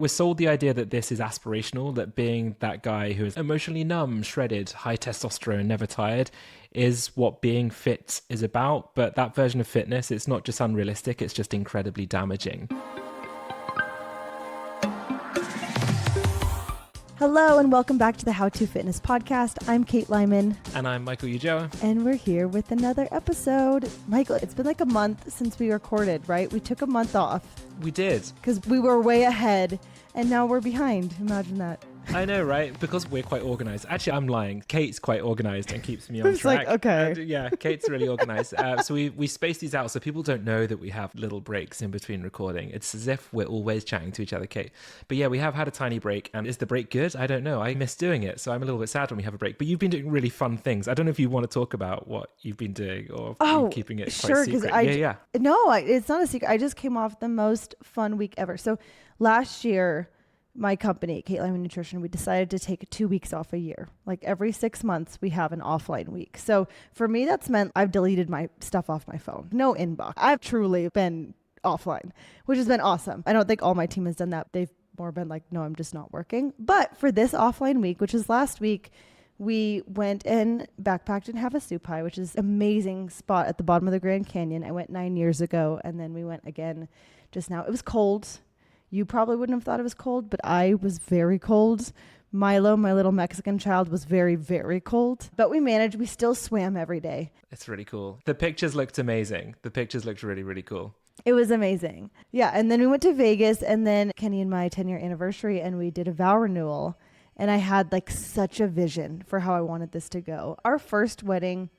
We're sold the idea that this is aspirational, that being that guy who is emotionally numb, shredded, high testosterone, never tired, is what being fit is about. But that version of fitness, it's not just unrealistic, it's just incredibly damaging. Hello and welcome back to the How to Fitness podcast. I'm Kate Lyman. And I'm Michael Ulloa. And we're here with another episode. Michael, it's been like a month since we recorded, right? We took a month off. We did. Because we were way ahead and now we're behind. Imagine that. I know, right? Because we're quite organized. Actually, I'm lying. Kate's quite organized and keeps me on track. Like, okay. Yeah, Kate's really organized. So we space these out so people don't know that we have little breaks in between recording. It's as if we're always chatting to each other, Kate. But yeah, we have had a tiny break. And is the break good? I don't know. I miss doing it. So I'm a little bit sad when we have a break. But you've been doing really fun things. I don't know if you want to talk about what you've been doing or keeping it quite secret. No, it's not a secret. I just came off the most fun week ever. So last year, my company, Lyman Nutrition, we decided to take 2 weeks off a year. Like every 6 months, we have an offline week. So for me, that's meant I've deleted my stuff off my phone. No inbox. I've truly been offline, which has been awesome. I don't think all my team has done that. They've more been like, no, I'm just not working. But for this offline week, which is last week, we went and backpacked in Havasupai, which is an amazing spot at the bottom of the Grand Canyon. I went 9 years ago, and then we went again just now. It was cold. You probably wouldn't have thought it was cold, but I was very cold. Milo, my little Mexican child, was very, very cold. But we managed. We still swam every day. It's really cool. The pictures looked amazing. The pictures looked really, really cool. It was amazing. Yeah, and then we went to Vegas, and then Kenny and my 10-year anniversary, and we did a vow renewal. And I had like such a vision for how I wanted this to go. Our first wedding,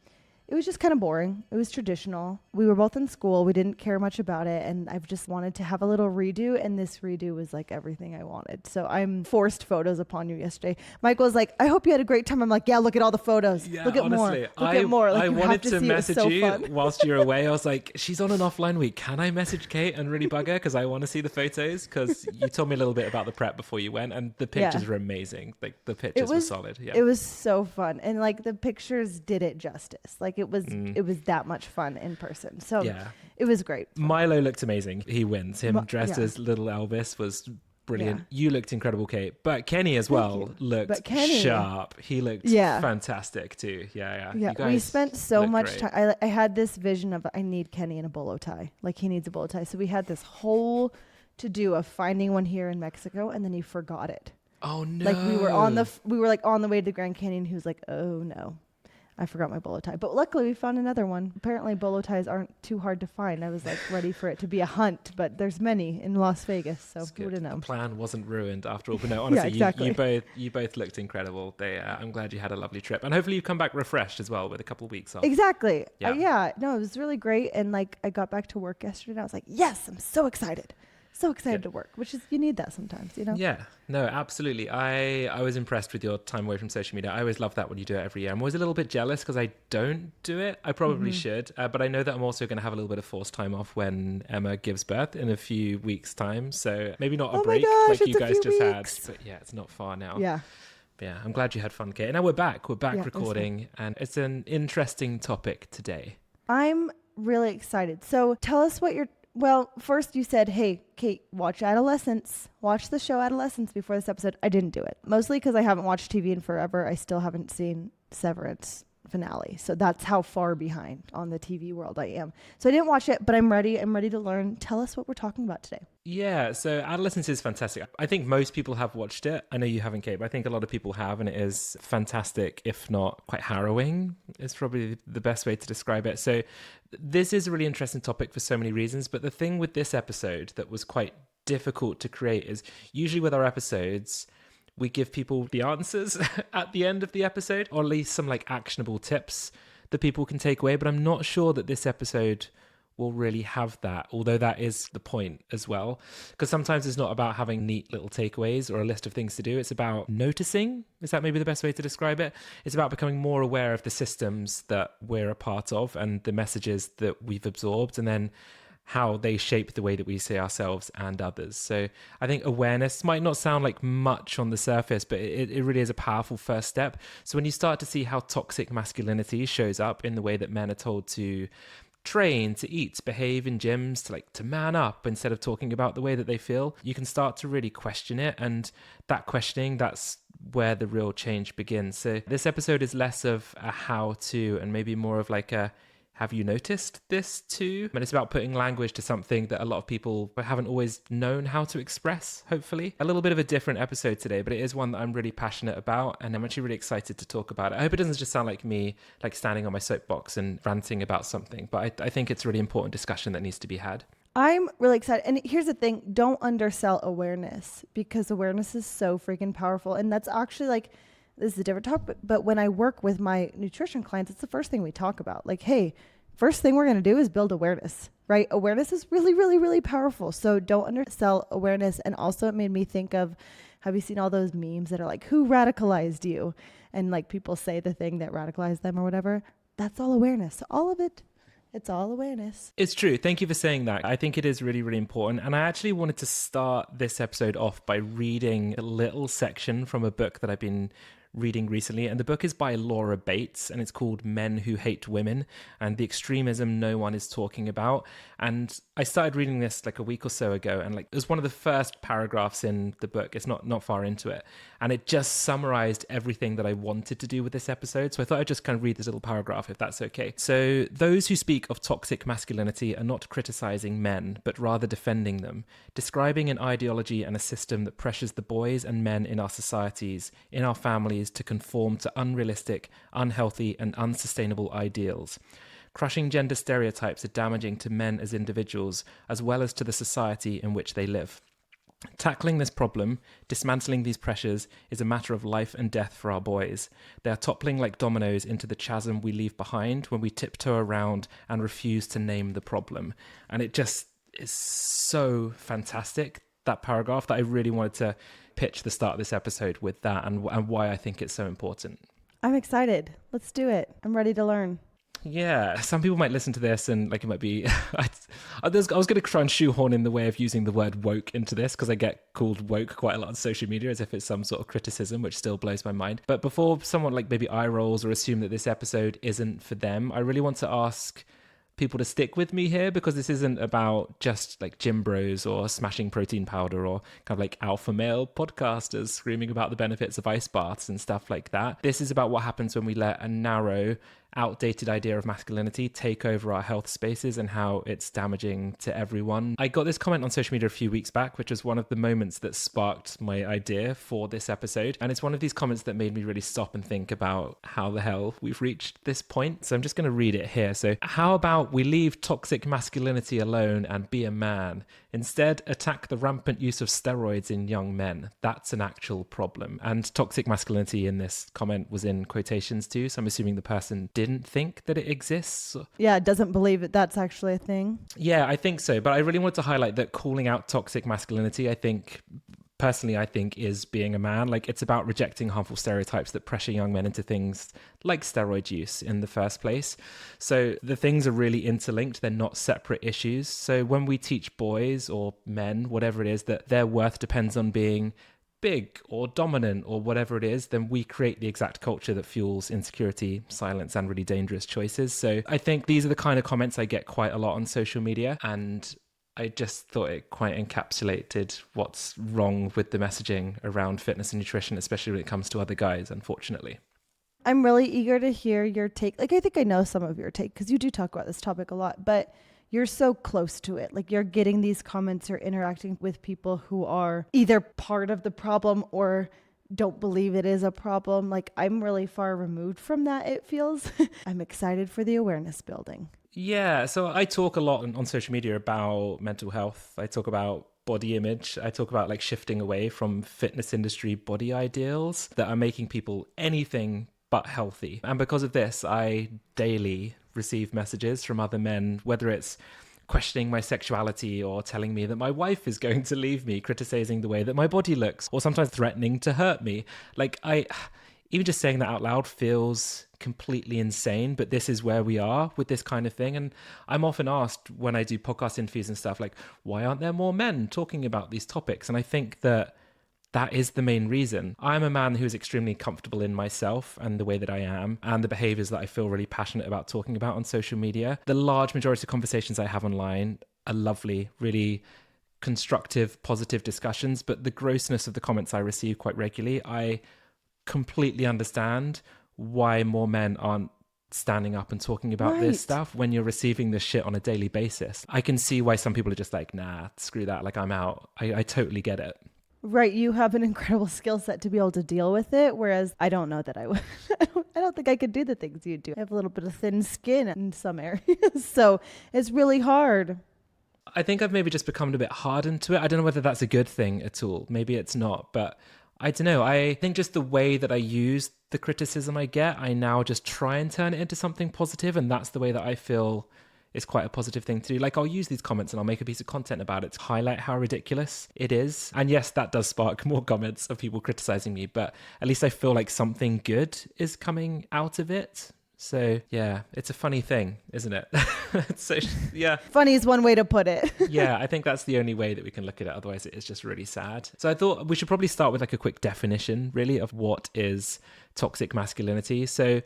it was just kind of boring. It was traditional. We were both in school. We didn't care much about it. And I've just wanted to have a little redo. And this redo was like everything I wanted. So I'm forced photos upon you yesterday. Michael was like, I hope you had a great time. I'm like, yeah, look at all the photos. Yeah, look at honestly, more. Look at more. Like, I wanted to message you fun. whilst you're away. I was like, she's on an offline week. Can I message Kate and really bug her? Because I want to see the photos. Because you told me a little bit about the prep before you went. And the pictures were amazing. Like the pictures were solid. Yeah. It was so fun. And like the pictures did it justice. Like it was that much fun in person. So it was great. Milo looked amazing. He wins. Him dressed as little Elvis was brilliant. You looked incredible, Kate. But Kenny as well looked sharp. He looked fantastic too. Yeah. We spent so much time. I had this vision of I need Kenny in a bolo tie. Like he needs a bolo tie. So we had this whole to-do of finding one here in Mexico, and then he forgot it. Oh no. Like we were on the way to the Grand Canyon. He was like, oh no, I forgot my bolo tie. But luckily we found another one. Apparently bolo ties aren't too hard to find. I was like ready for it to be a hunt, but there's many in Las Vegas, so who would have known? The plan wasn't ruined after all. But no, honestly, exactly. you both looked incredible. I'm glad you had a lovely trip. And hopefully you come back refreshed as well with a couple of weeks off. Exactly. No, it was really great. And like I got back to work yesterday and I was like, yes, I'm so excited. So excited to work, which is, you need that sometimes, you know? Yeah, no, absolutely. I was impressed with your time away from social media. I always love that when you do it every year. I'm always a little bit jealous because I don't do it. I probably should, but I know that I'm also going to have a little bit of forced time off when Emma gives birth in a few weeks' time. So maybe not a break like you guys just had, but yeah, it's not far now. Yeah. But yeah, I'm glad you had fun, Kate. And now we're back recording, and it's an interesting topic today. I'm really excited. So tell us what well, first you said, hey, Kate, watch Adolescence. Watch the show Adolescence before this episode. I didn't do it. Mostly because I haven't watched TV in forever. I still haven't seen Severance finale. So that's how far behind on the TV world I am. So I didn't watch it, but I'm ready. I'm ready to learn. Tell us what we're talking about today. Yeah, so Adolescence is fantastic. I think most people have watched it. I know you haven't, Kate, but I think a lot of people have, and it is fantastic, if not quite harrowing, is probably the best way to describe it. So this is a really interesting topic for so many reasons, but the thing with this episode that was quite difficult to create is usually with our episodes, we give people the answers at the end of the episode, or at least some like actionable tips that people can take away. But I'm not sure that this episode will really have that, although that is the point as well. Because sometimes it's not about having neat little takeaways or a list of things to do. It's about noticing. Is that maybe the best way to describe it? It's about becoming more aware of the systems that we're a part of and the messages that we've absorbed, and then how they shape the way that we see ourselves and others. So I think awareness might not sound like much on the surface, but it really is a powerful first step. So when you start to see how toxic masculinity shows up in the way that men are told to train, to eat, to behave in gyms, to man up instead of talking about the way that they feel, you can start to really question it. And that questioning, that's where the real change begins. So this episode is less of a how to and maybe more of like a have you noticed this too? And it's about putting language to something that a lot of people haven't always known how to express, hopefully. A little bit of a different episode today, but it is one that I'm really passionate about, and I'm actually really excited to talk about it. I hope it doesn't just sound like me standing on my soapbox and ranting about something, but I think it's a really important discussion that needs to be had. I'm really excited. And here's the thing, don't undersell awareness, because awareness is so freaking powerful. And that's actually this is a different topic, but when I work with my nutrition clients, it's the first thing we talk about. Hey, first thing we're going to do is build awareness, right? Awareness is really, really, really powerful. So don't undersell awareness. And also it made me think of, have you seen all those memes that are who radicalized you? And people say the thing that radicalized them or whatever. That's all awareness. All of it. It's all awareness. It's true. Thank you for saying that. I think it is really, really important. And I actually wanted to start this episode off by reading a little section from a book that I've been reading recently, and the book is by Laura Bates, and it's called Men Who Hate Women and the Extremism No One Is Talking About. And I started reading this a week or so ago, and it was one of the first paragraphs in the book. It's not far into it, and it just summarized everything that I wanted to do with this episode. So I thought I'd just kind of read this little paragraph, if that's okay. So those who speak of toxic masculinity are not criticizing men, but rather defending them, describing an ideology and a system that pressures the boys and men in our societies, in our families, to conform to unrealistic, unhealthy, and unsustainable ideals. Crushing gender stereotypes are damaging to men as individuals, as well as to the society in which they live. Tackling this problem, dismantling these pressures, is a matter of life and death for our boys. They are toppling like dominoes into the chasm we leave behind when we tiptoe around and refuse to name the problem. And it just is so fantastic, that paragraph, that I really wanted to pitch the start of this episode with that, and why I think it's so important. I'm excited. Let's do it. I'm ready to learn. Yeah, some people might listen to this and it might be... I was going to try and shoehorn in the way of using the word woke into this, because I get called woke quite a lot on social media as if it's some sort of criticism, which still blows my mind. But before someone maybe eye rolls or assume that this episode isn't for them, I really want to ask people to stick with me here, because this isn't about just gym bros or smashing protein powder or kind of alpha male podcasters screaming about the benefits of ice baths and stuff like that. This is about what happens when we let a narrow, outdated idea of masculinity take over our health spaces and how it's damaging to everyone. I got this comment on social media a few weeks back, which was one of the moments that sparked my idea for this episode. And it's one of these comments that made me really stop and think about how the hell we've reached this point. So I'm just going to read it here. So, how about we leave toxic masculinity alone and be a man? Instead, attack the rampant use of steroids in young men. That's an actual problem. And toxic masculinity in this comment was in quotations too. So I'm assuming the person didn't think that it exists. Yeah, doesn't believe that that's actually a thing. Yeah, I think so. But I really want to highlight that calling out toxic masculinity, I think is being a man. It's about rejecting harmful stereotypes that pressure young men into things like steroid use in the first place. So the things are really interlinked. They're not separate issues. So when we teach boys or men, whatever it is, that their worth depends on being big or dominant or whatever it is, then we create the exact culture that fuels insecurity, silence, and really dangerous choices. So I think these are the kind of comments I get quite a lot on social media, and I just thought it quite encapsulated what's wrong with the messaging around fitness and nutrition, especially when it comes to other guys, unfortunately. I'm really eager to hear your take. I think I know some of your take, because you do talk about this topic a lot, but you're so close to it. You're getting these comments or interacting with people who are either part of the problem or don't believe it is a problem. I'm really far removed from that, it feels. I'm excited for the awareness building. Yeah, so I talk a lot on social media about mental health. I talk about body image. I talk about shifting away from fitness industry body ideals that are making people anything but healthy. And because of this, I daily receive messages from other men, whether it's questioning my sexuality or telling me that my wife is going to leave me, criticizing the way that my body looks, or sometimes threatening to hurt me. Even just saying that out loud feels completely insane, but this is where we are with this kind of thing. And I'm often asked when I do podcast interviews and stuff, why aren't there more men talking about these topics? And I think that that is the main reason. I'm a man who is extremely comfortable in myself and the way that I am and the behaviors that I feel really passionate about talking about on social media. The large majority of conversations I have online are lovely, really constructive, positive discussions, but the grossness of the comments I receive quite regularly, I completely understand why more men aren't standing up and talking about this stuff when you're receiving this shit on a daily basis. I can see why some people are just like, nah, screw that, like I'm out. I totally get it. Right. You have an incredible skill set to be able to deal with it, whereas I don't know that I would. I don't think I could do the things you do. I have a little bit of thin skin in some areas, so it's really hard. I think I've maybe just become a bit hardened to it. I don't know whether that's a good thing at all. Maybe it's not, but I don't know. I think just the way that I use the criticism I get, I now just try and turn it into something positive, and that's the way that I feel is quite a positive thing to do. Like, I'll use these comments and I'll make a piece of content about it to highlight how ridiculous it is. And yes, that does spark more comments of people criticizing me, but at least I feel like something good is coming out of it. So yeah, it's a funny thing, isn't it? So yeah. Funny is one way to put it. Yeah, I think that's the only way that we can look at it. Otherwise it is just really sad. So I thought we should probably start with like a quick definition really of what is toxic masculinity. So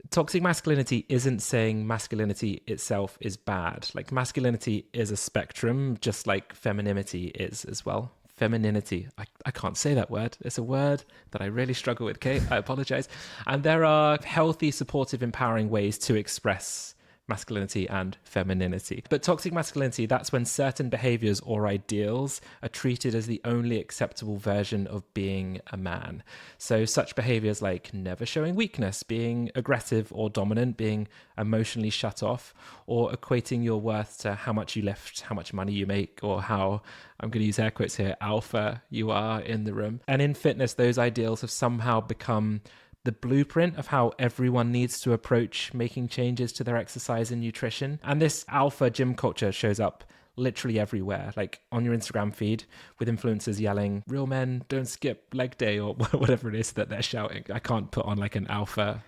toxic masculinity isn't saying masculinity itself is bad. Like, masculinity is a spectrum, just like femininity is as well. Femininity. I can't say that word. It's a word that I really struggle with, Kate. I apologize. And there are healthy, supportive, empowering ways to express masculinity and femininity. But toxic masculinity, that's when certain behaviors or ideals are treated as the only acceptable version of being a man. So such behaviors like never showing weakness, being aggressive or dominant, being emotionally shut off, or equating your worth to how much you lift, how much money you make, or how, I'm going to use air quotes here, alpha you are in the room. And in fitness, those ideals have somehow become the blueprint of how everyone needs to approach making changes to their exercise and nutrition. And this alpha gym culture shows up literally everywhere, like on your Instagram feed with influencers yelling, real men don't skip leg day, or whatever it is that they're shouting. I can't put on like an alpha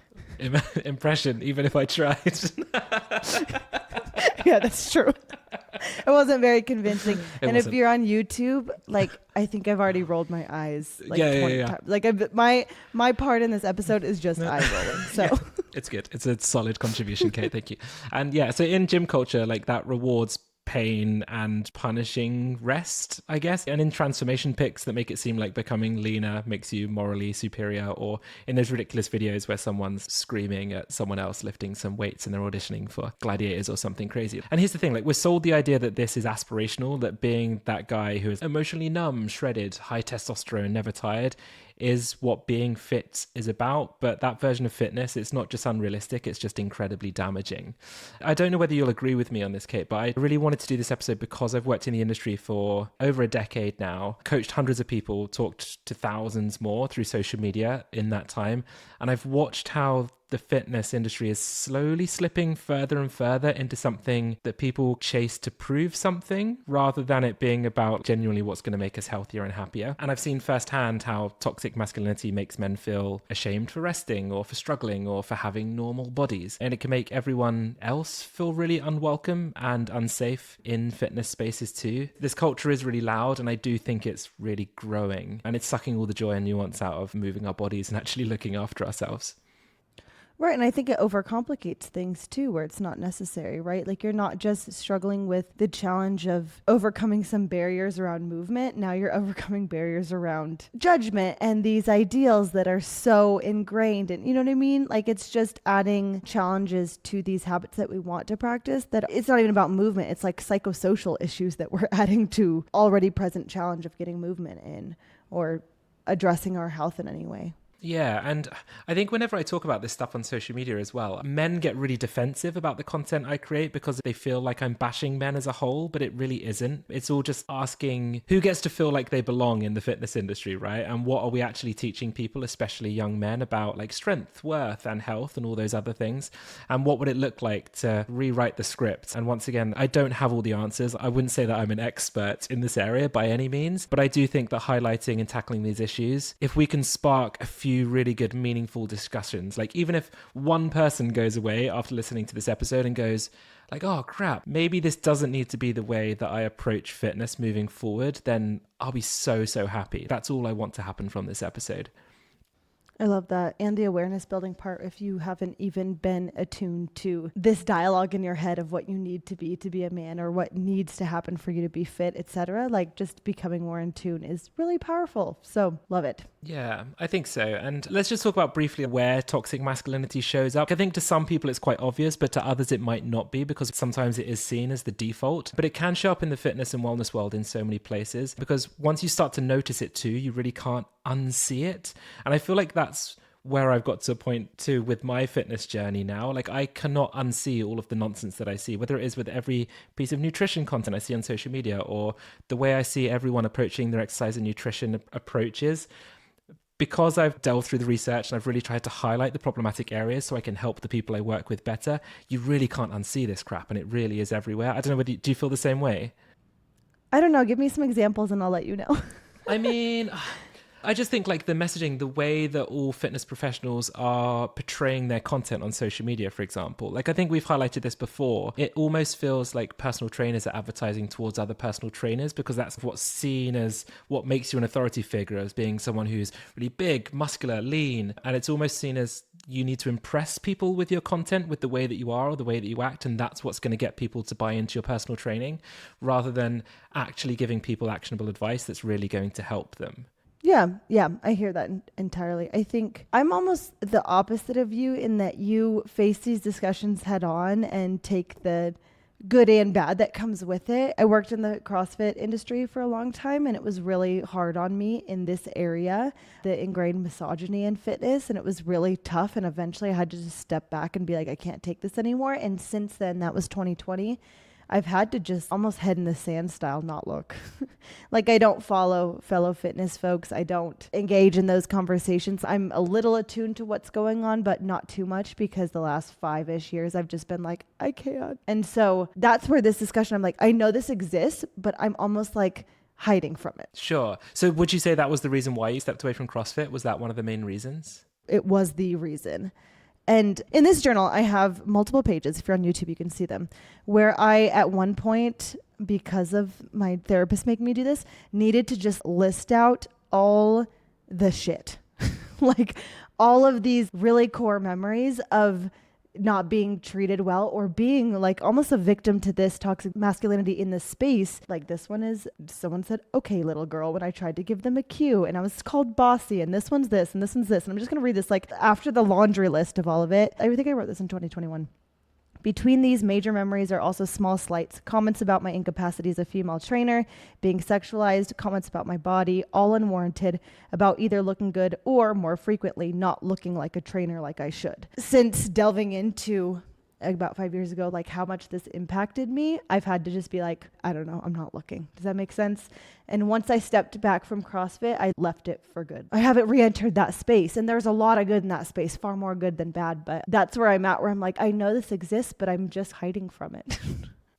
impression, even if I tried. Yeah, that's true. It wasn't very convincing. If you're on YouTube, like, I think I've already rolled my eyes like 20 times. Like, my part in this episode is just eye rolling. So yeah, it's good. It's a solid contribution, Kate. Thank you. And yeah, so in gym culture, like, that rewards pain and punishing rest, I guess. And in transformation pics that make it seem like becoming leaner makes you morally superior, or in those ridiculous videos where someone's screaming at someone else lifting some weights and they're auditioning for Gladiators or something crazy. And here's the thing, like, we're sold the idea that this is aspirational, that being that guy who is emotionally numb, shredded, high testosterone, never tired, is what being fit is about. But that version of fitness, it's not just unrealistic, it's just incredibly damaging. I don't know whether you'll agree with me on this, Kate, but I really wanted to do this episode because I've worked in the industry for over a decade now, coached hundreds of people, talked to thousands more through social media in that time, and I've watched how the fitness industry is slowly slipping further and further into something that people chase to prove something, rather than it being about genuinely what's going to make us healthier and happier. And I've seen firsthand how toxic masculinity makes men feel ashamed for resting, or for struggling, or for having normal bodies. And it can make everyone else feel really unwelcome and unsafe in fitness spaces too. This culture is really loud, and I do think it's really growing, and it's sucking all the joy and nuance out of moving our bodies and actually looking after ourselves. Right. And I think it overcomplicates things too, where it's not necessary, right? Like, you're not just struggling with the challenge of overcoming some barriers around movement. Now you're overcoming barriers around judgment and these ideals that are so ingrained. And you know what I mean? Like, it's just adding challenges to these habits that we want to practice, that it's not even about movement. It's like psychosocial issues that we're adding to already present challenge of getting movement in, or addressing our health in any way. Yeah, and I think whenever I talk about this stuff on social media as well, men get really defensive about the content I create because they feel like I'm bashing men as a whole, but it really isn't. It's all just asking who gets to feel like they belong in the fitness industry, right? And what are we actually teaching people, especially young men, about like strength, worth, and health, and all those other things? And what would it look like to rewrite the script? And once again, I don't have all the answers. I wouldn't say that I'm an expert in this area by any means, but I do think that highlighting and tackling these issues, if we can spark a few few really good, meaningful discussions. Like even if one person goes away after listening to this episode and goes like, oh crap, maybe this doesn't need to be the way that I approach fitness moving forward, then I'll be so, so happy. That's all I want to happen from this episode. I love that. And the awareness building part, if you haven't even been attuned to this dialogue in your head of what you need to be a man, or what needs to happen for you to be fit, etc. Like just becoming more in tune is really powerful. So love it. Yeah, I think so. And let's just talk about briefly where toxic masculinity shows up. I think to some people it's quite obvious, but to others it might not be, because sometimes it is seen as the default. But it can show up in the fitness and wellness world in so many places, because once you start to notice it too, you really can't unsee it. And I feel like that's where I've got to a point too with my fitness journey now. Like I cannot unsee all of the nonsense that I see, whether it is with every piece of nutrition content I see on social media, or the way I see everyone approaching their exercise and nutrition approaches. Because I've delved through the research and I've really tried to highlight the problematic areas so I can help the people I work with better, you really can't unsee this crap, and it really is everywhere. I don't know, do you feel the same way? I don't know. Give me some examples and I'll let you know. I mean, I just think like the messaging, the way that all fitness professionals are portraying their content on social media, for example, like I think we've highlighted this before. It almost feels like personal trainers are advertising towards other personal trainers, because that's what's seen as what makes you an authority figure, as being someone who's really big, muscular, lean. And it's almost seen as you need to impress people with your content, with the way that you are or the way that you act. And that's what's going to get people to buy into your personal training, rather than actually giving people actionable advice that's really going to help them. Yeah, I hear that entirely. I think I'm almost the opposite of you in that you face these discussions head on and take the good and bad that comes with it. I worked in the CrossFit industry for a long time, and it was really hard on me in this area, the ingrained misogyny in fitness, and it was really tough. And eventually I had to just step back and be like, I can't take this anymore. And since then, that was 2020. I've had to just almost head in the sand style, not look. Like I don't follow fellow fitness folks. I don't engage in those conversations. I'm a little attuned to what's going on, but not too much, because the last 5-ish years I've just been like, I can't. And so that's where this discussion, I'm like, I know this exists, but I'm almost like hiding from it. Sure. So would you say that was the reason why you stepped away from CrossFit? Was that one of the main reasons? It was the reason. And in this journal, I have multiple pages. If you're on YouTube, you can see them, where I, at one point, because of my therapist making me do this, needed to just list out all the shit. Like all of these really core memories of not being treated well, or being like almost a victim to this toxic masculinity in this space. Like this one is, someone said, okay, little girl, when I tried to give them a cue, and I was called bossy, and this one's this, and this one's this. And I'm just going to read this like after the laundry list of all of it. I think I wrote this in 2021. Between these major memories are also small slights, comments about my incapacity as a female trainer, being sexualized, comments about my body, all unwarranted, about either looking good or, more frequently, not looking like a trainer like I should. Since delving into, about 5 years ago, like how much this impacted me, I've had to just be like, I don't know, I'm not looking. Does that make sense? And once I stepped back from CrossFit, I left it for good. I haven't re-entered that space, and there's a lot of good in that space, far more good than bad, but that's where I'm at, where I'm like, I know this exists, but I'm just hiding from it.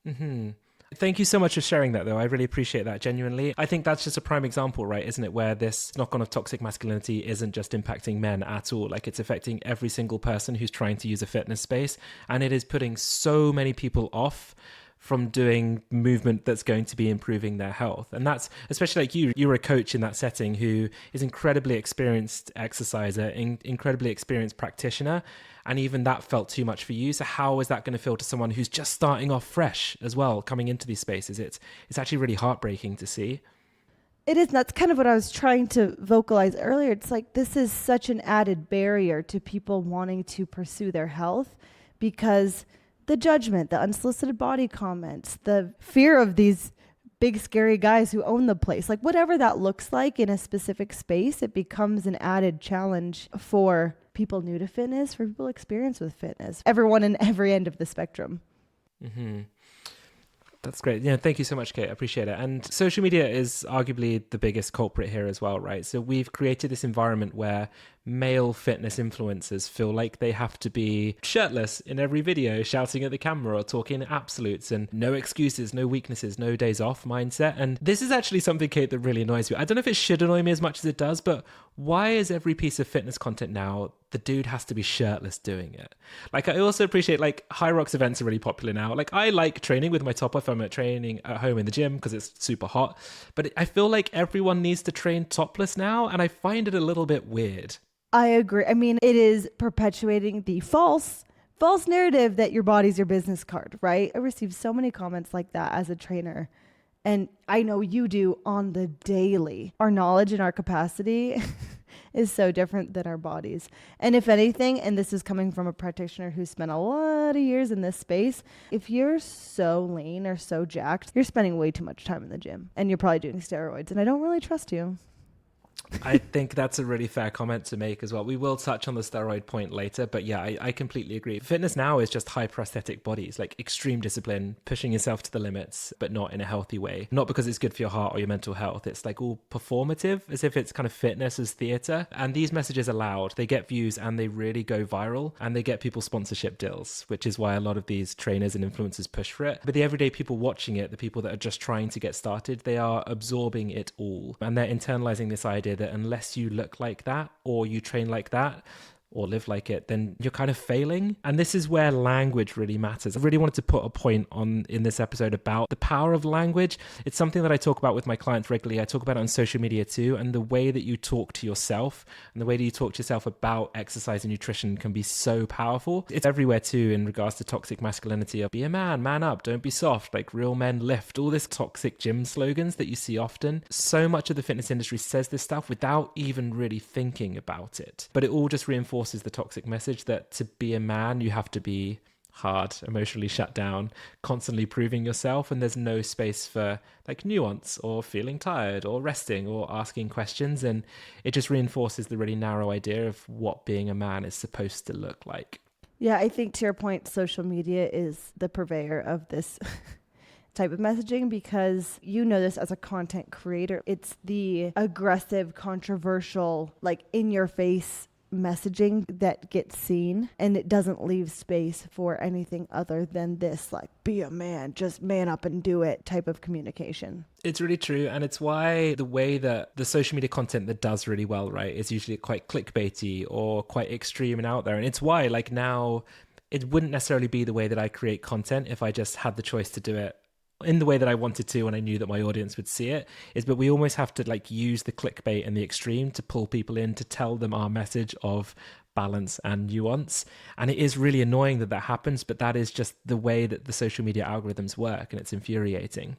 Mm-hmm. Thank you so much for sharing that, though. I really appreciate that, genuinely. I think that's just a prime example, right, isn't it, where this knock-on of toxic masculinity isn't just impacting men at all. Like, it's affecting every single person who's trying to use a fitness space, and it is putting so many people off from doing movement that's going to be improving their health. And that's, especially like you're a coach in that setting who is incredibly experienced exerciser, incredibly experienced practitioner, and even that felt too much for you. So how is that going to feel to someone who's just starting off fresh as well, coming into these spaces? It's actually really heartbreaking to see. It is. That's kind of what I was trying to vocalize earlier. It's like, this is such an added barrier to people wanting to pursue their health, because the judgment, the unsolicited body comments, the fear of these big scary guys who own the place, like whatever that looks like in a specific space, it becomes an added challenge for people new to fitness, for people experienced with fitness, everyone in every end of the spectrum. Mm-hmm. That's great. Yeah, thank you so much, Kate. I appreciate it. And social media is arguably the biggest culprit here as well, right? So we've created this environment where male fitness influencers feel like they have to be shirtless in every video, shouting at the camera or talking absolutes, and no excuses, no weaknesses, no days off mindset. And this is actually something, Kate, that really annoys me. I don't know if it should annoy me as much as it does, but why is every piece of fitness content now the dude has to be shirtless doing it? Like, I also appreciate, like, High Rocks events are really popular now. Like, I like training with my top off. I'm training at home in the gym because it's super hot. But I feel like everyone needs to train topless now, and I find it a little bit weird. I agree. I mean, it is perpetuating the false narrative that your body's your business card, right? I receive so many comments like that as a trainer. And I know you do on the daily. Our knowledge and our capacity is so different than our bodies. And if anything, and this is coming from a practitioner who spent a lot of years in this space, if you're so lean or so jacked, you're spending way too much time in the gym and you're probably doing steroids. And I don't really trust you. I think that's a really fair comment to make as well. We will touch on the steroid point later, but yeah, I completely agree. Fitness now is just high prosthetic bodies, like extreme discipline, pushing yourself to the limits, but not in a healthy way. Not because it's good for your heart or your mental health. It's like all performative, as if it's kind of fitness as theater. And these messages are loud. They get views and they really go viral, and they get people sponsorship deals, which is why a lot of these trainers and influencers push for it. But the everyday people watching it, the people that are just trying to get started, they are absorbing it all. And they're internalizing this idea that unless you look like that or you train like that or live like it, then you're kind of failing. And this is where language really matters. I really wanted to put a point on in this episode about the power of language. It's something that I talk about with my clients regularly. I talk about it on social media too. And the way that you talk to yourself and the way that you talk to yourself about exercise and nutrition can be so powerful. It's everywhere too in regards to toxic masculinity of be a man up, don't be soft, like real men lift, all this toxic gym slogans that you see often. So much of the fitness industry says this stuff without even really thinking about it. But it all just reinforces the toxic message that to be a man, you have to be hard, emotionally shut down, constantly proving yourself, and there's no space for like nuance or feeling tired or resting or asking questions. And it just reinforces the really narrow idea of what being a man is supposed to look like. Yeah, I think to your point, social media is the purveyor of this type of messaging, because you know this as a content creator. It's the aggressive, controversial, like in your face messaging that gets seen, and it doesn't leave space for anything other than this like be a man, just man up and do it type of communication. It's really true. And it's why the way that the social media content that does really well, right, is usually quite clickbaity or quite extreme and out there. And it's why like now it wouldn't necessarily be the way that I create content if I just had the choice to do it in the way that I wanted to, and I knew that my audience would see it, but we almost have to like use the clickbait and the extreme to pull people in, to tell them our message of balance and nuance. And it is really annoying that happens, but that is just the way that the social media algorithms work, and it's infuriating.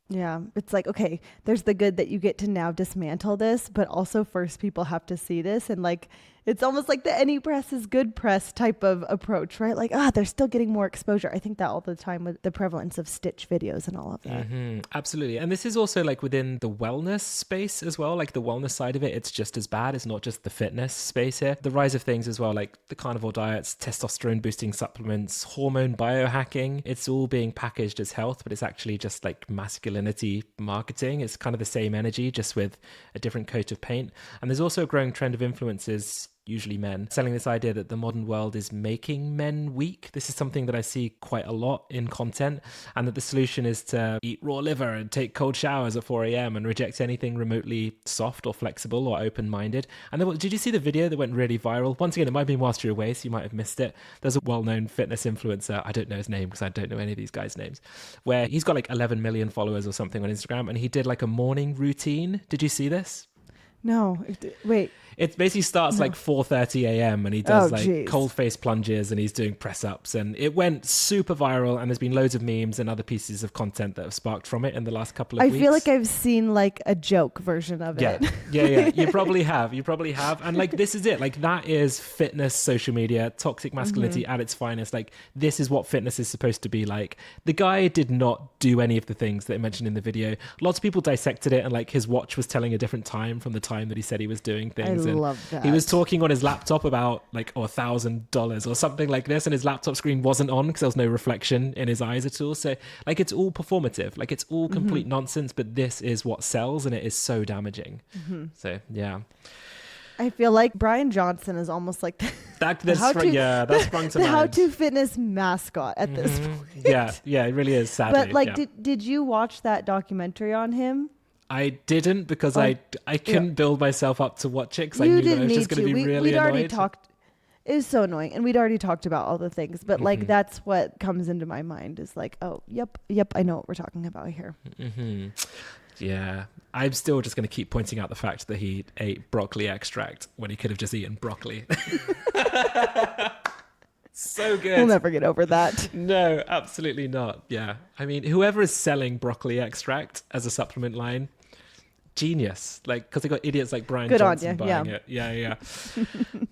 Yeah, it's like, okay, there's the good that you get to now dismantle this, but also first people have to see this. And like, it's almost like the any press is good press type of approach, right? Like, they're still getting more exposure. I think that all the time with the prevalence of Stitch videos and all of that. Mm-hmm. Absolutely. And this is also like within the wellness space as well, like the wellness side of it, it's just as bad. It's not just the fitness space here. The rise of things as well, like the carnivore diets, testosterone boosting supplements, hormone biohacking, it's all being packaged as health, but it's actually just like masculinity marketing. It's kind of the same energy, just with a different coat of paint. And there's also a growing trend of influencers, usually men, selling this idea that the modern world is making men weak. This is something that I see quite a lot in content, and that the solution is to eat raw liver and take cold showers at 4 a.m. and reject anything remotely soft or flexible or open-minded. And then, did you see the video that went really viral? Once again, it might have been whilst you were away, so you might have missed it. There's a well-known fitness influencer, I don't know his name because I don't know any of these guys' names, where he's got like 11 million followers or something on Instagram, and he did like a morning routine. Did you see this? No, wait. It basically starts like 4:30 a.m. and he does cold face plunges and he's doing press ups, and it went super viral, and there's been loads of memes and other pieces of content that have sparked from it in the last couple of weeks. I feel like I've seen like a joke version of it. Yeah. You probably have. And like, this is it. Like, that is fitness social media, toxic masculinity at its finest. Like, this is what fitness is supposed to be like. The guy did not do any of the things that I mentioned in the video. Lots of people dissected it, and like his watch was telling a different time from the time that he said he was doing things. I love that. He was talking on his laptop about like $1,000 or something like this, and his laptop screen wasn't on because there was no reflection in his eyes at all. So like, it's all performative, like it's all complete nonsense, but this is what sells, and it is so damaging. So yeah, I feel like Brian Johnson is almost like that sprung to the mind. how-to fitness mascot at this point. Yeah, it really is, sadly. But like, did you watch that documentary on him? I didn't because I couldn't build myself up to watch it because I You knew that I didn't was just need going to to. be really We'd already annoyed. talked. It was so annoying. And we'd already talked about all the things. But like, that's what comes into my mind is like, oh, yep, I know what we're talking about here. Mm-hmm. Yeah. I'm still just going to keep pointing out the fact that he ate broccoli extract when he could have just eaten broccoli. So good. We'll never get over that. No, absolutely not. Yeah. I mean, whoever is selling broccoli extract as a supplement line, genius. Like, because they got idiots like Brian Good on Johnson you. buying it. Yeah.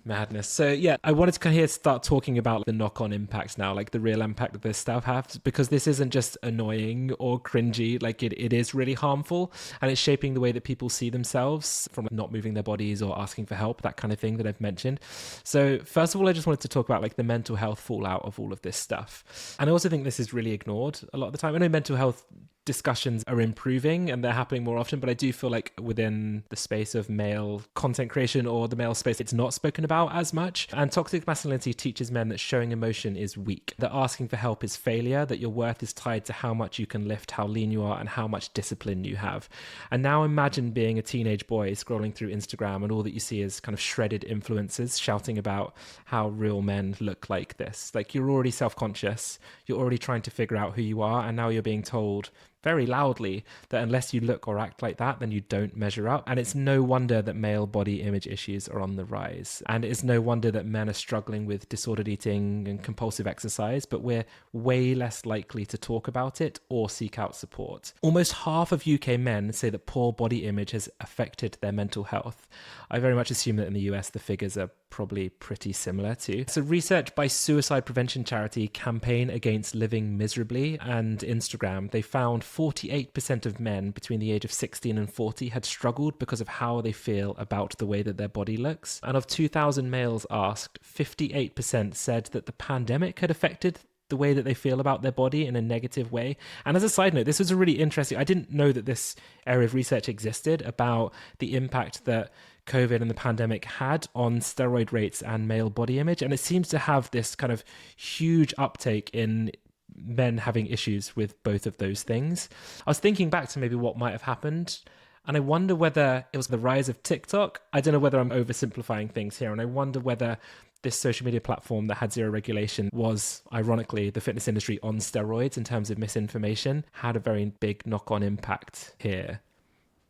Madness. So yeah, I wanted to kind of here start talking about the knock-on impacts now, like the real impact that this stuff has, because this isn't just annoying or cringy. Like it is really harmful, and it's shaping the way that people see themselves, from not moving their bodies or asking for help, that kind of thing that I've mentioned. So first of all, I just wanted to talk about like the mental health fallout of all of this stuff. And I also think this is really ignored a lot of the time. I know mental health discussions are improving and they're happening more often, but I do feel like within the space of male content creation or the male space, it's not spoken about as much. And toxic masculinity teaches men that showing emotion is weak, that asking for help is failure, that your worth is tied to how much you can lift, how lean you are, and how much discipline you have. And now imagine being a teenage boy scrolling through Instagram and all that you see is kind of shredded influencers shouting about how real men look like this. Like, you're already self-conscious, you're already trying to figure out who you are, and now you're being told very loudly that unless you look or act like that, then you don't measure up. And it's no wonder that male body image issues are on the rise. And it's no wonder that men are struggling with disordered eating and compulsive exercise, but we're way less likely to talk about it or seek out support. Almost half of UK men say that poor body image has affected their mental health. I very much assume that in the US, the figures are probably pretty similar too. So research by suicide prevention charity Campaign Against Living Miserably and Instagram, they found 48% of men between the age of 16 and 40 had struggled because of how they feel about the way that their body looks. And of 2,000 males asked, 58% said that the pandemic had affected the way that they feel about their body in a negative way. And as a side note, this was a really interesting, I didn't know that this area of research existed about the impact that COVID and the pandemic had on steroid rates and male body image. And it seems to have this kind of huge uptake in men having issues with both of those things. I was thinking back to maybe what might have happened, and I wonder whether it was the rise of TikTok. I don't know whether I'm oversimplifying things here, and I wonder whether this social media platform that had zero regulation was, ironically, the fitness industry on steroids in terms of misinformation, had a very big knock-on impact here.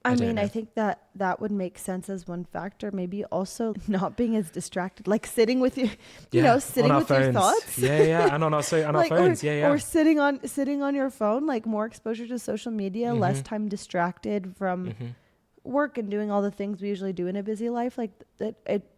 I think that would make sense as one factor. Maybe also not being as distracted, like sitting with you, sitting with your thoughts. Yeah, and on our phones, or sitting on your phone, like more exposure to social media, less time distracted from work and doing all the things we usually do in a busy life. Like that,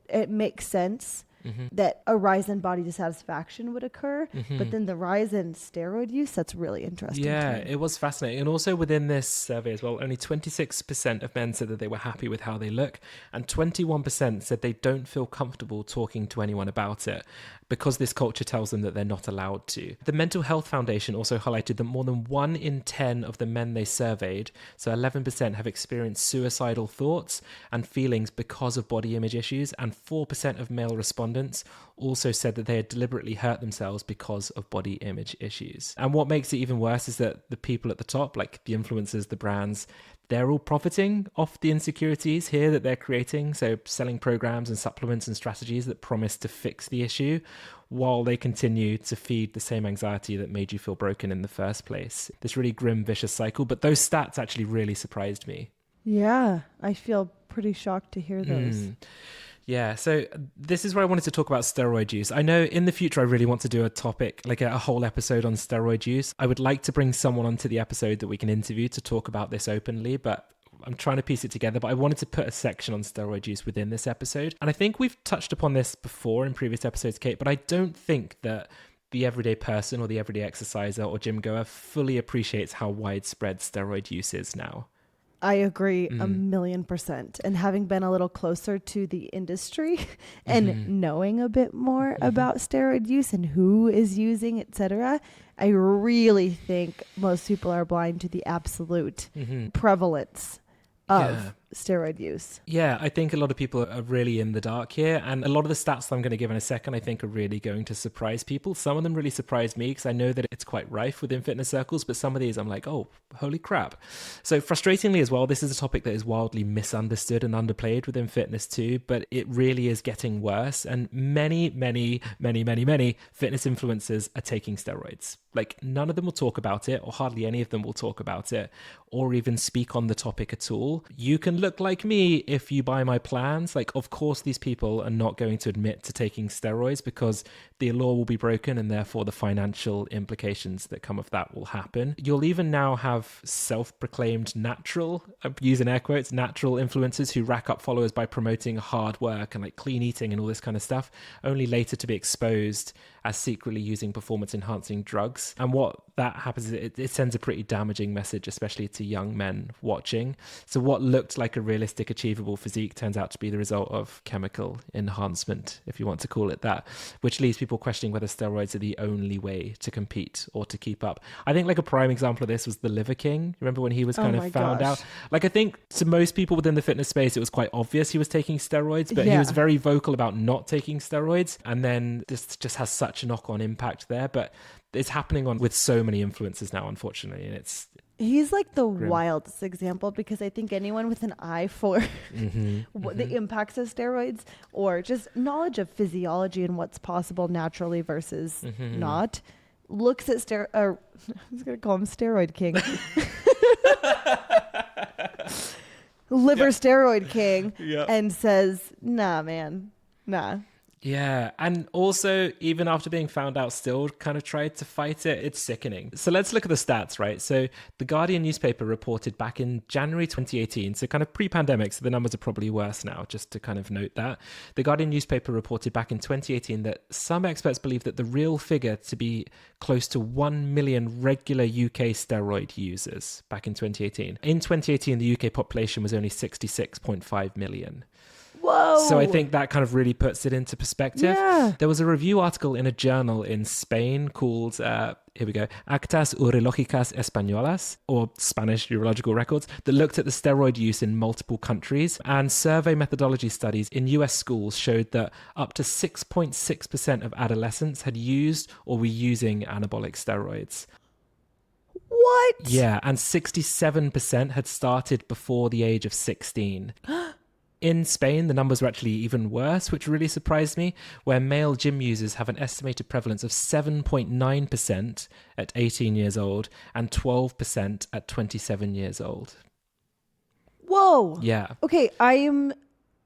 it makes sense. That a rise in body dissatisfaction would occur, but then the rise in steroid use, that's really interesting. Yeah, it was fascinating. And also within this survey as well, only 26% of men said that they were happy with how they look, and 21% said they don't feel comfortable talking to anyone about it because this culture tells them that they're not allowed to. The Mental Health Foundation also highlighted that more than 1 in 10 of the men they surveyed, so 11%, have experienced suicidal thoughts and feelings because of body image issues, and 4% of male respondents also said that they had deliberately hurt themselves because of body image issues. And what makes it even worse is that the people at the top, like the influencers, the brands, they're all profiting off the insecurities here that they're creating. So selling programs and supplements and strategies that promise to fix the issue while they continue to feed the same anxiety that made you feel broken in the first place. This really grim, vicious cycle. But those stats actually really surprised me. Yeah, I feel pretty shocked to hear those. Yeah, so this is where I wanted to talk about steroid use. I know in the future I really want to do a topic, like a whole episode on steroid use. I would like to bring someone onto the episode that we can interview to talk about this openly, but I'm trying to piece it together. But I wanted to put a section on steroid use within this episode. And I think we've touched upon this before in previous episodes, Kate, but I don't think that the everyday person or the everyday exerciser or gym goer fully appreciates how widespread steroid use is now. I agree 1,000,000%. And having been a little closer to the industry and knowing a bit more about steroid use and who is using, etc., I really think most people are blind to the absolute prevalence of steroid use? Yeah, I think a lot of people are really in the dark here. And a lot of the stats that I'm going to give in a second, I think are really going to surprise people. Some of them really surprised me because I know that it's quite rife within fitness circles, but some of these I'm like, oh, holy crap. So frustratingly as well, this is a topic that is wildly misunderstood and underplayed within fitness too, but it really is getting worse. And many fitness influencers are taking steroids. Like none of them will talk about it, or hardly any of them will talk about it, or even speak on the topic at all. You can look like me if you buy my plans. Like, of course, these people are not going to admit to taking steroids because the law will be broken and therefore the financial implications that come of that will happen. You'll even now have self-proclaimed natural, I'm using air quotes, natural influencers who rack up followers by promoting hard work and like clean eating and all this kind of stuff, only later to be exposed as secretly using performance-enhancing drugs. And what that happens is it sends a pretty damaging message, especially to young men watching. So what looked like a realistic, achievable physique turns out to be the result of chemical enhancement, if you want to call it that, which leaves people questioning whether steroids are the only way to compete or to keep up. I think like a prime example of this was the Liver King. Remember when he was kind of found out? Like I think to most people within the fitness space, it was quite obvious he was taking steroids, but he was very vocal about not taking steroids. And then this just has such a knock-on impact there. But it's happening on with so many influencers now, unfortunately, and he's like the grim. wildest example, because I think anyone with an eye for the impacts of steroids or just knowledge of physiology and what's possible naturally versus not looks at I was going to call him Steroid King. Liver Steroid King and says, nah, man, nah. Yeah, and also even after being found out, still kind of tried to fight it. It's sickening. So let's look at the stats, right? So the Guardian newspaper reported back in January 2018, so kind of pre-pandemic, so the numbers are probably worse now, just to kind of note that. The Guardian newspaper reported back in 2018 that some experts believe that the real figure to be close to 1 million regular UK steroid users back in 2018. In 2018, the UK population was only 66.5 million. Whoa. So I think that kind of really puts it into perspective. Yeah. There was a review article in a journal in Spain called, here we go, Actas Urológicas Españolas, or Spanish Urological Records, that looked at the steroid use in multiple countries. And survey methodology studies in US schools showed that up to 6.6% of adolescents had used or were using anabolic steroids. What? Yeah, and 67% had started before the age of 16. In Spain, the numbers were actually even worse, which really surprised me, where male gym users have an estimated prevalence of 7.9% at 18 years old and 12% at 27 years old. Whoa. Yeah. Okay, I am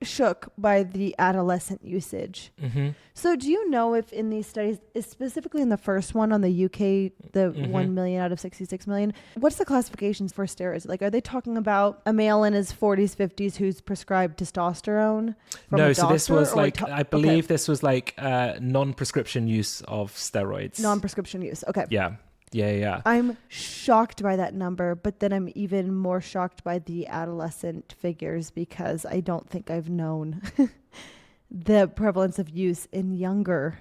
shook by the adolescent usage. So do you know if in these studies, specifically in the first one on the UK, the 1 million out of 66 million, what's the classifications for steroids? Like, are they talking about a male in his 40s, 50s who's prescribed testosterone from a so doctor, this was like, I believe this was like non-prescription use of steroids. Non-prescription use. Okay. Yeah. I'm shocked by that number, but then I'm even more shocked by the adolescent figures, because I don't think I've known the prevalence of use in younger.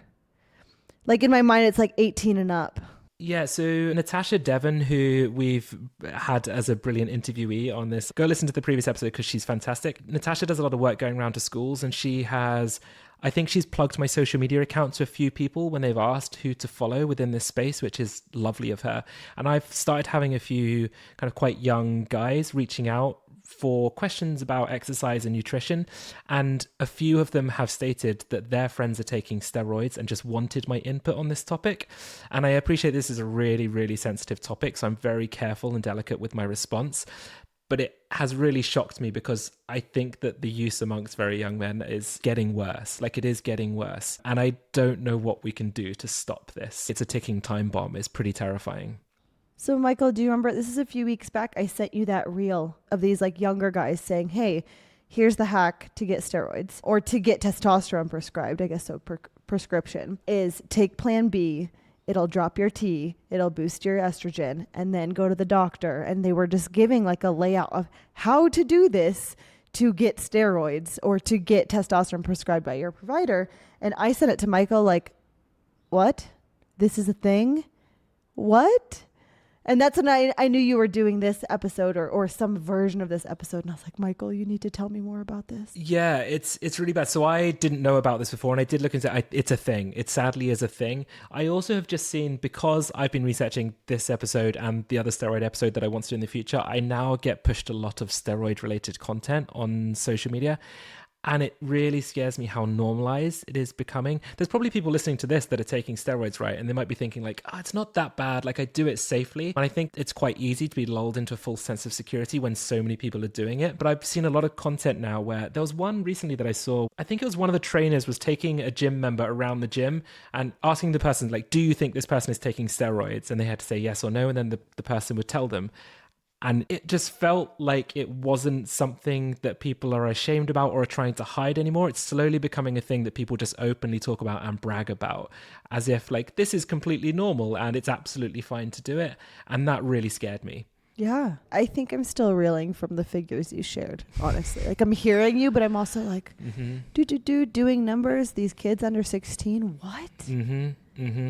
Like in my mind, it's like 18 and up. Yeah, so Natasha Devon, who we've had as a brilliant interviewee on this, go listen to the previous episode because she's fantastic. Natasha does a lot of work going around to schools, and she has, I think she's plugged my social media account to a few people when they've asked who to follow within this space, which is lovely of her. And I've started having a few kind of quite young guys reaching out for questions about exercise and nutrition, and a few of them have stated that their friends are taking steroids and just wanted my input on this topic. And I appreciate this is a really, really sensitive topic, so I'm very careful and delicate with my response. But it has really shocked me, because I think that the use amongst very young men is getting worse. Like, it is getting worse. And I don't know what we can do to stop this. It's a ticking time bomb. It's pretty terrifying. So Michael, do you remember, this is a few weeks back, I sent you that reel of these like younger guys saying, hey, here's the hack to get steroids or to get testosterone prescribed. I guess so. Prescription is take plan B. It'll drop your T, it'll boost your estrogen, and then go to the doctor. And they were just giving like a layout of how to do this to get steroids or to get testosterone prescribed by your provider. And I sent it to Michael like, what? This is a thing? What? And that's when I knew you were doing this episode or some version of this episode. And I was like, Michael, you need to tell me more about this. Yeah, it's really bad. So I didn't know about this before, and I did look into it. It's a thing. It sadly is a thing. I also have just seen, because I've been researching this episode and the other steroid episode that I want to do in the future, I now get pushed a lot of steroid related content on social media. And it really scares me how normalized it is becoming. There's probably people listening to this that are taking steroids, right? And they might be thinking like, oh, it's not that bad. Like, I do it safely. And I think it's quite easy to be lulled into a false sense of security when so many people are doing it. But I've seen a lot of content now where there was one recently that I saw. I think it was one of the trainers was taking a gym member around the gym and asking the person, like, do you think this person is taking steroids? And they had to say yes or no. And then the person would tell them. And it just felt like it wasn't something that people are ashamed about or are trying to hide anymore. It's slowly becoming a thing that people just openly talk about and brag about, as if like this is completely normal and it's absolutely fine to do it. And that really scared me. Yeah, I think I'm still reeling from the figures you shared, honestly. Like, I'm hearing you, but I'm also like, doing numbers, these kids under 16, what?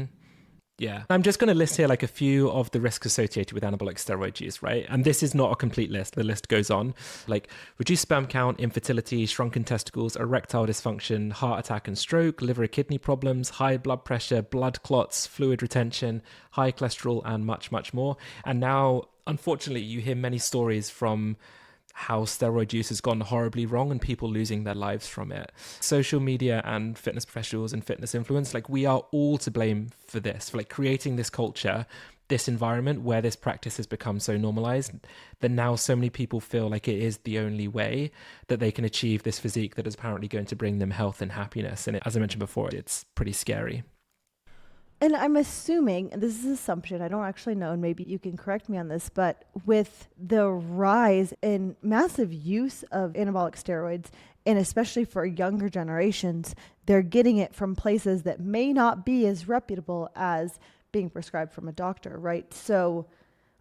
Yeah. I'm just going to list here like a few of the risks associated with anabolic steroid use, right? And this is not a complete list. The list goes on, like reduced sperm count, infertility, shrunken testicles, erectile dysfunction, heart attack and stroke, liver and kidney problems, high blood pressure, blood clots, fluid retention, high cholesterol, and much, much more. And now, unfortunately, you hear many stories from how steroid use has gone horribly wrong and people losing their lives from it. Social media and fitness professionals and fitness influence, like we are all to blame for this, for like creating this culture, this environment where this practice has become so normalized that now so many people feel like it is the only way that they can achieve this physique that is apparently going to bring them health and happiness. And as I mentioned before, it's pretty scary. And I'm assuming, and this is an assumption, I don't actually know, and maybe you can correct me on this, but with the rise in massive use of anabolic steroids, and especially for younger generations, they're getting it from places that may not be as reputable as being prescribed from a doctor, right? So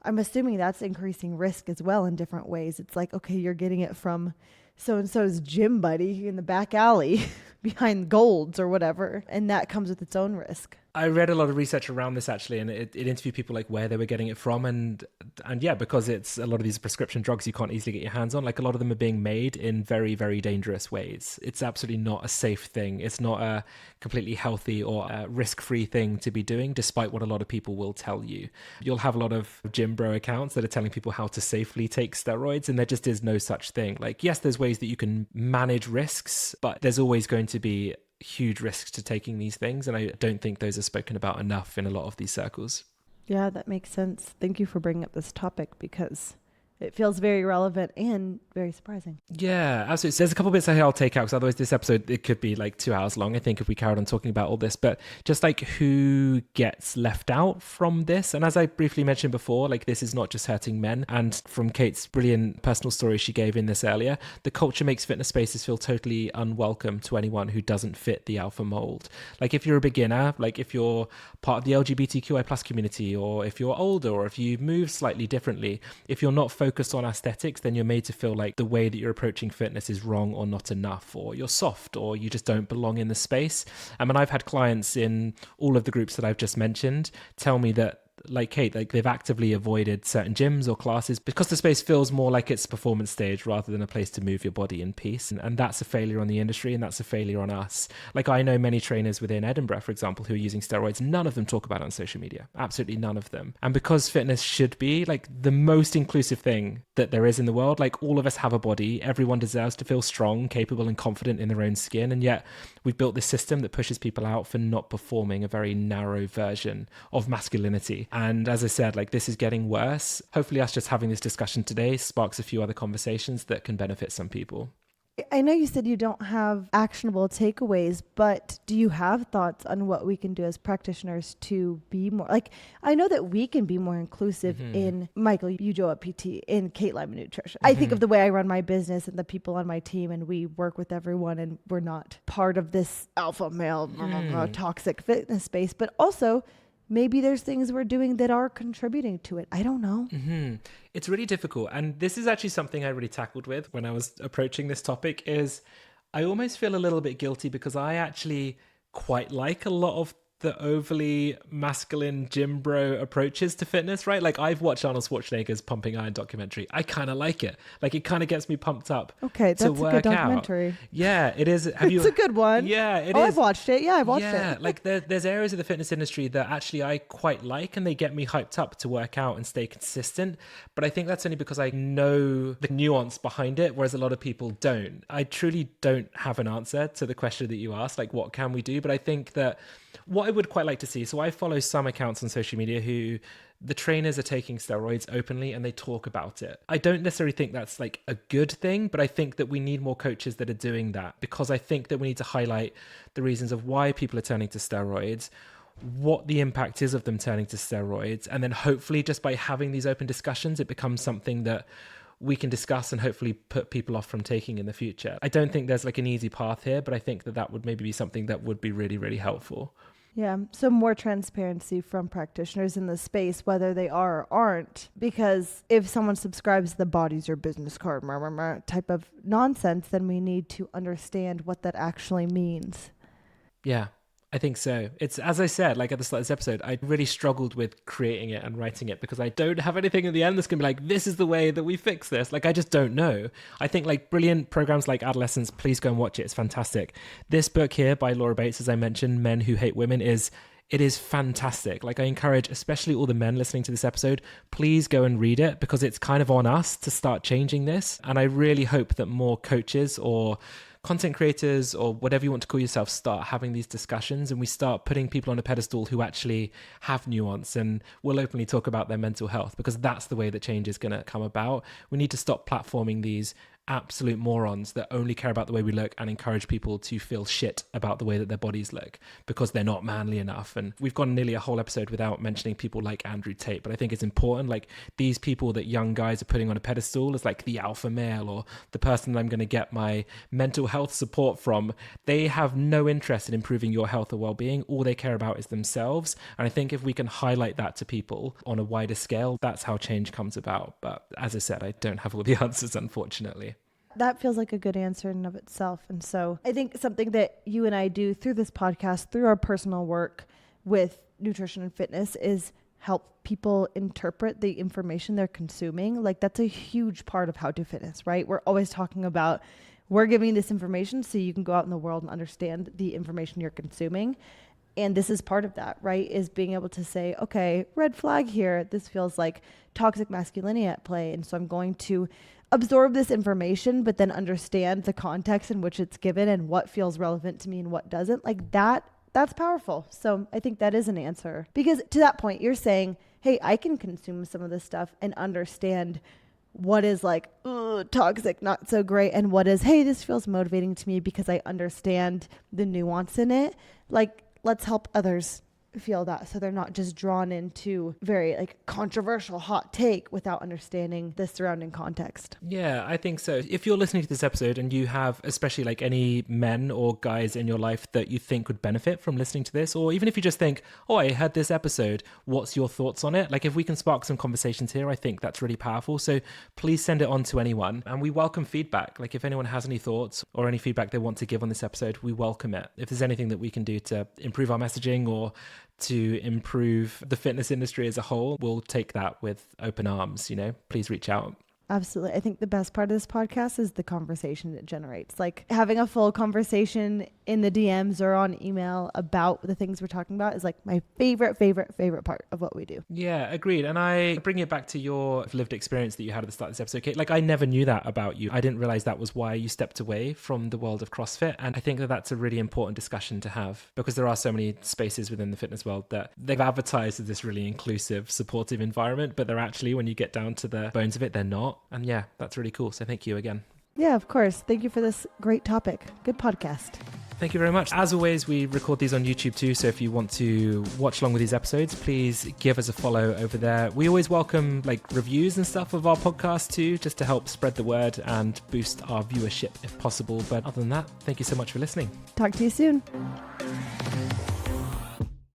I'm assuming that's increasing risk as well in different ways. It's like, okay, you're getting it from so-and-so's gym buddy in the back alley behind Gold's or whatever, and that comes with its own risk. I read a lot of research around this actually, and it interviewed people like where they were getting it from, and yeah, because it's a lot of these prescription drugs you can't easily get your hands on, like a lot of them are being made in very, very dangerous ways. It's absolutely not a safe thing. It's not a completely healthy or a risk-free thing to be doing, despite what a lot of people will tell you. You'll have a lot of gym bro accounts that are telling people how to safely take steroids, and there just is no such thing. Like, yes, there's ways that you can manage risks, but there's always going to be huge risks to taking these things, and I don't think those are spoken about enough in a lot of these circles. Yeah, that makes sense. Thank you for bringing up this topic because it feels very relevant and very surprising. Yeah, absolutely. So there's a couple bits here I'll take out because otherwise this episode, it could be like 2 hours long, I think, if we carried on talking about all this. But just like who gets left out from this. And as I briefly mentioned before, like this is not just hurting men. And from Kate's brilliant personal story she gave in this earlier, the culture makes fitness spaces feel totally unwelcome to anyone who doesn't fit the alpha mold. Like if you're a beginner, like if you're part of the LGBTQI plus community, or if you're older, or if you move slightly differently, if you're not focused on aesthetics, then you're made to feel like the way that you're approaching fitness is wrong or not enough, or you're soft, or you just don't belong in the space. And I've had clients in all of the groups that I've just mentioned tell me that, like Kate, like they've actively avoided certain gyms or classes because the space feels more like it's a performance stage rather than a place to move your body in peace. And that's a failure on the industry, and that's a failure on us. Like I know many trainers within Edinburgh, for example, who are using steroids. None of them talk about it on social media. Absolutely none of them. And because fitness should be like the most inclusive thing that there is in the world, like all of us have a body. Everyone deserves to feel strong, capable, and confident in their own skin. And yet we've built this system that pushes people out for not performing a very narrow version of masculinity. And as I said, like this is getting worse. Hopefully us just having this discussion today sparks a few other conversations that can benefit some people. I know you said you don't have actionable takeaways, but do you have thoughts on what we can do as practitioners to be more, like, I know that we can be more inclusive in Michael Ulloa PT, in Kate Lyman Nutrition. I think of the way I run my business and the people on my team, and we work with everyone, and we're not part of this alpha male toxic fitness space, but also maybe there's things we're doing that are contributing to it. I don't know. It's really difficult. And this is actually something I really tackled with when I was approaching this topic, is I almost feel a little bit guilty because I actually quite like a lot of the overly masculine gym bro approaches to fitness, right? Like I've watched Arnold Schwarzenegger's Pumping Iron documentary. I kind of like it. Like it kind of gets me pumped up. Okay, that's to a work good documentary. Out. Yeah, it is. It's a good one. Yeah, it is. I've watched it. Yeah, I've watched it. Yeah, like there's areas of the fitness industry that actually I quite like, and they get me hyped up to work out and stay consistent. But I think that's only because I know the nuance behind it, whereas a lot of people don't. I truly don't have an answer to the question that you asked, like what can we do? But I think that what I would quite like to see, so I follow some accounts on social media who the trainers are taking steroids openly and they talk about it. I don't necessarily think that's like a good thing, but I think that we need more coaches that are doing that, because I think that we need to highlight the reasons of why people are turning to steroids, what the impact is of them turning to steroids, and then hopefully just by having these open discussions, it becomes something that we can discuss and hopefully put people off from taking in the future. I don't think there's like an easy path here, but I think that that would maybe be something that would be really, really helpful. Yeah, so more transparency from practitioners in the space, whether they are or aren't, because if someone subscribes to the body's your business card type of nonsense, then we need to understand what that actually means. Yeah, I think so. It's, as I said, like at the start of this episode, I really struggled with creating it and writing it because I don't have anything at the end that's going to be like, this is the way that we fix this. Like, I just don't know. I think like brilliant programs like Adolescence, please go and watch it. It's fantastic. This book here by Laura Bates, as I mentioned, Men Who Hate Women, it is fantastic. Like I encourage, especially all the men listening to this episode, please go and read it because it's kind of on us to start changing this. And I really hope that more coaches or content creators or whatever you want to call yourself start having these discussions, and we start putting people on a pedestal who actually have nuance and will openly talk about their mental health, because that's the way that change is going to come about. We need to stop platforming these absolute morons that only care about the way we look and encourage people to feel shit about the way that their bodies look because they're not manly enough. And we've gone nearly a whole episode without mentioning people like Andrew Tate, but I think it's important, like these people that young guys are putting on a pedestal as like the alpha male or the person that I'm going to get my mental health support from, they have no interest in improving your health or well-being. All they care about is themselves. And I think if we can highlight that to people on a wider scale, that's how change comes about. But as I said, I don't have all the answers, unfortunately. That feels like a good answer in and of itself. And so I think something that you and I do through this podcast, through our personal work with nutrition and fitness, is help people interpret the information they're consuming. Like that's a huge part of How to Fitness, right? We're always talking about, we're giving this information so you can go out in the world and understand the information you're consuming. And this is part of that, right? Is being able to say, okay, red flag here. This feels like toxic masculinity at play. And so I'm going to absorb this information, but then understand the context in which it's given and what feels relevant to me and what doesn't. Like that's powerful. So I think that is an answer, because to that point, you're saying, hey, I can consume some of this stuff and understand what is like, toxic, not so great. And what is, hey, this feels motivating to me because I understand the nuance in it. Like, let's help others feel that, so they're not just drawn into very like controversial hot take without understanding the surrounding context. Yeah, I think so. If you're listening to this episode and you have especially like any men or guys in your life that you think would benefit from listening to this, or even if you just think, oh, I heard this episode, what's your thoughts on it? Like if we can spark some conversations here, I think that's really powerful. So please send it on to anyone, and we welcome feedback. Like if anyone has any thoughts or any feedback they want to give on this episode, we welcome it. If there's anything that we can do to improve our messaging or to improve the fitness industry as a whole, we'll take that with open arms. Please reach out. Absolutely. I think the best part of this podcast is the conversation it generates. Like having a full conversation in the DMs or on email about the things we're talking about is like my favorite part of what we do. Yeah, agreed. And I bring it back to your lived experience that you had at the start of this episode, Kate. Like I never knew that about you. I didn't realize that was why you stepped away from the world of CrossFit. And I think that that's a really important discussion to have, because there are so many spaces within the fitness world that they've advertised as this really inclusive, supportive environment, but they're actually, when you get down to the bones of it, they're not. And yeah, that's really cool. So thank you again. Yeah, of course. Thank you for this great topic. Good podcast. Thank you very much. As always, we record these on YouTube too. So if you want to watch along with these episodes, please give us a follow over there. We always welcome like reviews and stuff of our podcast too, just to help spread the word and boost our viewership if possible. But other than that, thank you so much for listening. Talk to you soon.